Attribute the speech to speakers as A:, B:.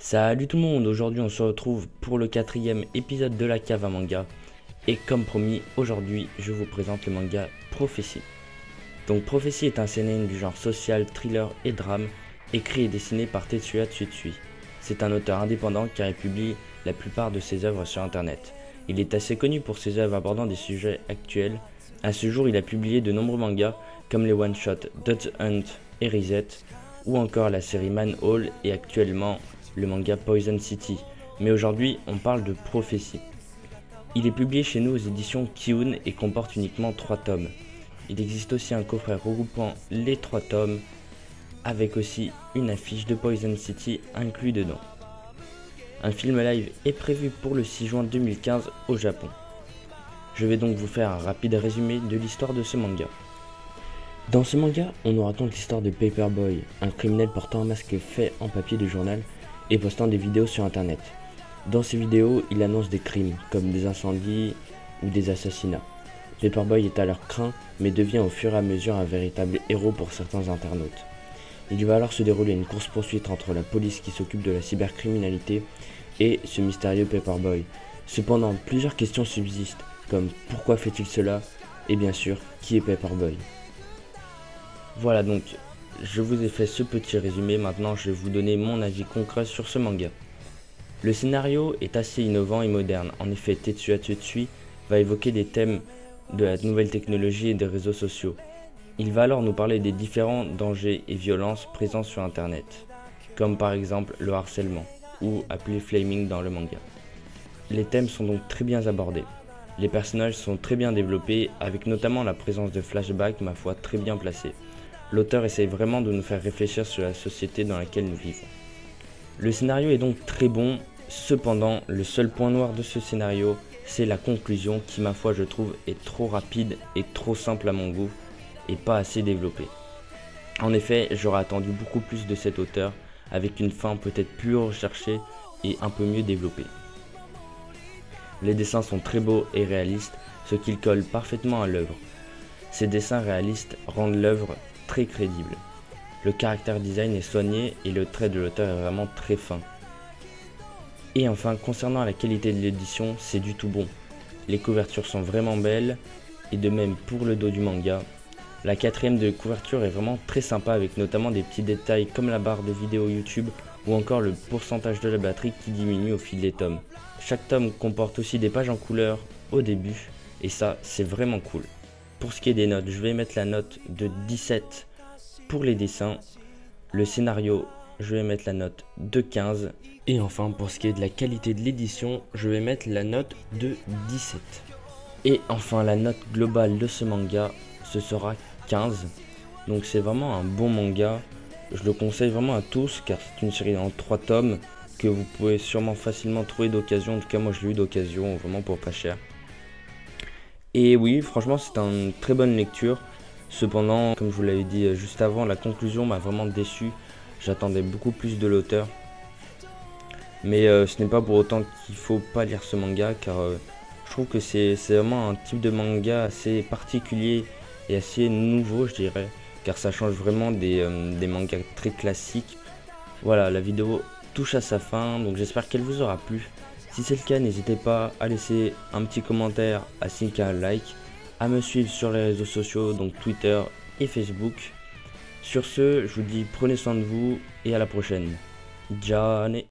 A: Salut tout le monde, aujourd'hui on se retrouve pour le quatrième épisode de la cave à manga. Et comme promis, aujourd'hui je vous présente le manga Prophétie. Donc Prophétie est un seinen du genre social, thriller et drame, écrit et dessiné par Tetsuya Tsutsui. C'est un auteur indépendant car il publie la plupart de ses œuvres sur internet. Il est assez connu pour ses œuvres abordant des sujets actuels. À ce jour, il a publié de nombreux mangas comme les one-shots Dot Hunt et Reset, ou encore la série Manhole et actuellement le manga Poison City, mais aujourd'hui on parle de Prophétie. Il est publié chez nous aux éditions Kiun et comporte uniquement 3 tomes. Il existe aussi un coffret regroupant les 3 tomes, avec aussi une affiche de Poison City inclus dedans. Un film live est prévu pour le 6 juin 2015 au Japon. Je vais donc vous faire un rapide résumé de l'histoire de ce manga. Dans ce manga, on nous raconte l'histoire de Paperboy, un criminel portant un masque fait en papier de journal et postant des vidéos sur internet. Dans ces vidéos, il annonce des crimes, comme des incendies ou des assassinats. Paperboy est alors craint, mais devient au fur et à mesure un véritable héros pour certains internautes. Il va alors se dérouler une course-poursuite entre la police qui s'occupe de la cybercriminalité et ce mystérieux Paperboy. Cependant, plusieurs questions subsistent, comme pourquoi fait-il cela, et bien sûr, qui est Paperboy. Voilà donc, je vous ai fait ce petit résumé, maintenant je vais vous donner mon avis concret sur ce manga. Le scénario est assez innovant et moderne, en effet Tetsuya Tsutsui va évoquer des thèmes de la nouvelle technologie et des réseaux sociaux. Il va alors nous parler des différents dangers et violences présents sur internet, comme par exemple le harcèlement, ou appelé flaming dans le manga. Les thèmes sont donc très bien abordés. Les personnages sont très bien développés, avec notamment la présence de flashbacks ma foi très bien placés. L'auteur essaye vraiment de nous faire réfléchir sur la société dans laquelle nous vivons. Le scénario est donc très bon, cependant le seul point noir de ce scénario, c'est la conclusion qui ma foi je trouve est trop rapide et trop simple à mon goût et pas assez développée. En effet, j'aurais attendu beaucoup plus de cet auteur avec une fin peut-être plus recherchée et un peu mieux développée. Les dessins sont très beaux et réalistes, ce qui colle parfaitement à l'œuvre. Ces dessins réalistes rendent l'œuvre très crédible. Le caractère design est soigné et le trait de l'auteur est vraiment très fin. Et enfin, concernant la qualité de l'édition, c'est du tout bon. Les couvertures sont vraiment belles et de même pour le dos du manga. La quatrième de couverture est vraiment très sympa avec notamment des petits détails comme la barre de vidéo YouTube ou encore le pourcentage de la batterie qui diminue au fil des tomes. Chaque tome comporte aussi des pages en couleur au début et ça c'est vraiment cool. Pour ce qui est des notes, je vais mettre la note de 17 pour les dessins. Le scénario, je vais mettre la note de 15. Et enfin, pour ce qui est de la qualité de l'édition, je vais mettre la note de 17. Et enfin, la note globale de ce manga, ce sera 15. Donc c'est vraiment un bon manga. Je le conseille vraiment à tous car c'est une série en 3 tomes que vous pouvez sûrement facilement trouver d'occasion. En tout cas, moi je l'ai eu d'occasion vraiment pour pas cher. Et oui, franchement, c'est une très bonne lecture. Cependant, comme je vous l'avais dit juste avant, la conclusion m'a vraiment déçu. J'attendais beaucoup plus de l'auteur. Mais ce n'est pas pour autant qu'il ne faut pas lire ce manga, car je trouve que c'est vraiment un type de manga assez particulier et assez nouveau, je dirais. Car ça change vraiment des mangas très classiques. Voilà, la vidéo touche à sa fin, donc j'espère qu'elle vous aura plu. Si c'est le cas, n'hésitez pas à laisser un petit commentaire, à signer un like, à me suivre sur les réseaux sociaux, donc Twitter et Facebook. Sur ce, je vous dis prenez soin de vous et à la prochaine. Jane.